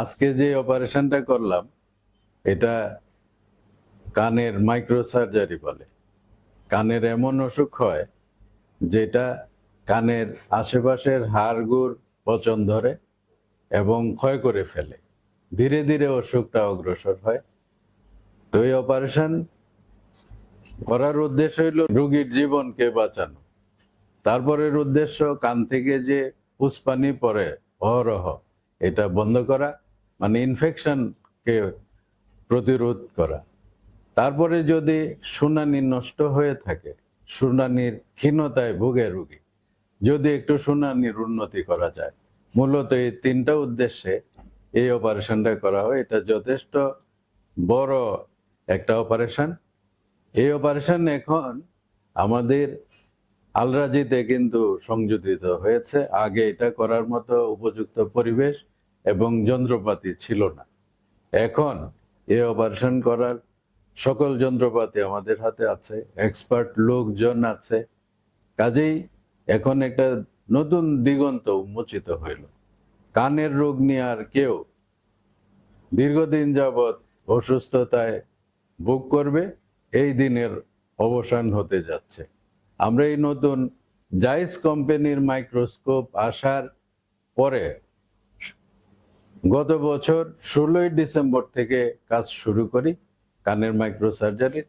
আজকে যে অপারেশনটা করলাম এটা কানের মাইক্রো সার্জারি বলে। কানের এমন অসুখ হয় যেটা কানের আশেপাশের হাড়গুড় পচন ধরে এবং ক্ষয় করে ফেলে। ধীরে ধীরে অসুখটা অগ্রসর হয়। তো এই অপারেশন করার উদ্দেশ্য হইল রোগীর জীবনকে বাঁচানো। তারপরের উদ্দেশ্য কান থেকে যে পুষ্পানি পড়ে অহরহ এটা বন্ধ করা, মানে ইনফেকশনকে প্রতিরোধ করা। তারপরে যদি শুনানি নষ্ট হয়ে থাকে, শুনানির ক্ষীণতায় ভোগে রোগী, যদি একটু শুনানির উন্নতি করা যায়, মূলত এই তিনটা উদ্দেশ্যে এই অপারেশনটা করা হয়। এটা যথেষ্ট বড় একটা অপারেশন। এই অপারেশন এখন আমাদের আলরাজিতে কিন্তু সংযোজিত হয়েছে। আগে এটা করার মতো উপযুক্ত পরিবেশ এবং যন্ত্রপাতি ছিল না। এখন এই অপারেশন করার সকল যন্ত্রপাতি আমাদের হাতে আছে, এক্সপার্ট লোকজন আছে। কাজেই এখন একটা নতুন দিগন্ত উন্মোচিত হইল। কানের রোগ নিয়ে আর কেউ দীর্ঘদিন যাবৎ অসুস্থতায় ভোগ করবে, এই দিনের অবসান হতে যাচ্ছে। আমরা এই নতুন জাইস কোম্পানির মাইক্রোস্কোপ আসার পরে গত বছর 16ই ডিসেম্বর থেকে কাজ শুরু করি কানের মাইক্রো সার্জারি।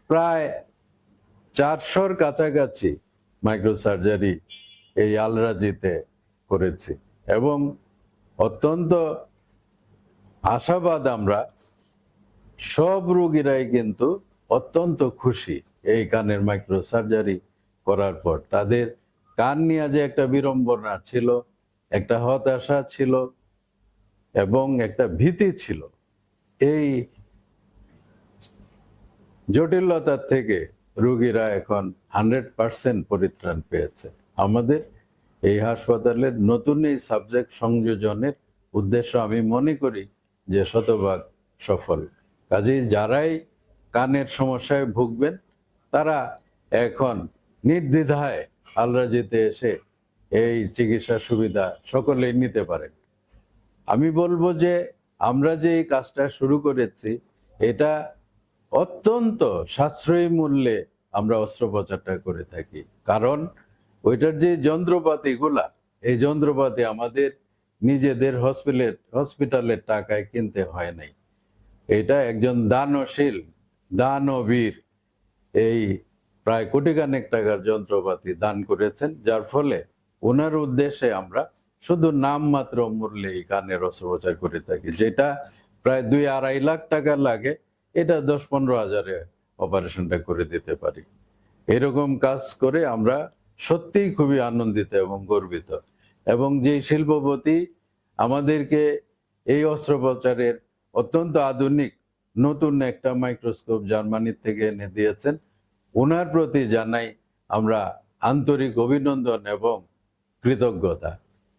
প্রায় 400-র কাছাকাছি মাইক্রো সার্জারি এই আলরাজিতে করেছি এবং অত্যন্ত আশাবাদ আমরা। সব রোগীরাই কিন্তু অত্যন্ত খুশি এই কানের মাইক্রো সার্জারি করার পর। তাদের কান নিয়ে যে একটা বিড়ম্বনা ছিল, একটা হতাশা ছিল এবং একটা ভীতি ছিল, এই জটিলতার থেকে রোগীরা এখন 100% পরিত্রাণ পেয়েছে। আমাদের এই হাসপাতালের নতুন এই সাবজেক্ট সংযোজনের উদ্দেশ্য আমি মনে করি যে শতভাগ সফল। কাজেই যারাই কানের সমস্যায় ভুগবেন তারা এখন নির্দ্বিধায় আলরাজিতে এসে এই চিকিৎসা সুবিধা সকলেই নিতে পারেন। আমি বলবো যে আমরা যে এই কাজটা শুরু করেছি এটা অত্যন্ত সাশ্রয়ী মূল্যে আমরা অস্ত্রোপচারটা করে থাকি। কারণ ওইটার যে যন্ত্রপাতিগুলা, এই যন্ত্রপাতি আমাদের নিজেদের হসপিটালের টাকায় কিনতে হয় নাই। এটা একজন দানশীল দানবীর এই প্রায় কোটিখানেক টাকার যন্ত্রপাতি দান করেছেন, যার ফলে ওনার উদ্দেশ্যে আমরা শুধু নামমাত্র মূল্যে এই কানের অস্ত্রোপচার করে থাকি। যেটা প্রায় 2-2.5 লাখ টাকা লাগে, এটা 10-15 হাজারে অপারেশনটা করে দিতে পারি। এরকম কাজ করে আমরা সত্যিই খুবই আনন্দিত এবং গর্বিত। এবং যে শিল্পপতি আমাদেরকে এই অস্ত্রোপচারের অত্যন্ত আধুনিক নতুন একটা মাইক্রোস্কোপ জার্মানির থেকে এনে দিয়েছেন, ওনার প্রতি জানাই আমরা আন্তরিক অভিনন্দন এবং কৃতজ্ঞতা।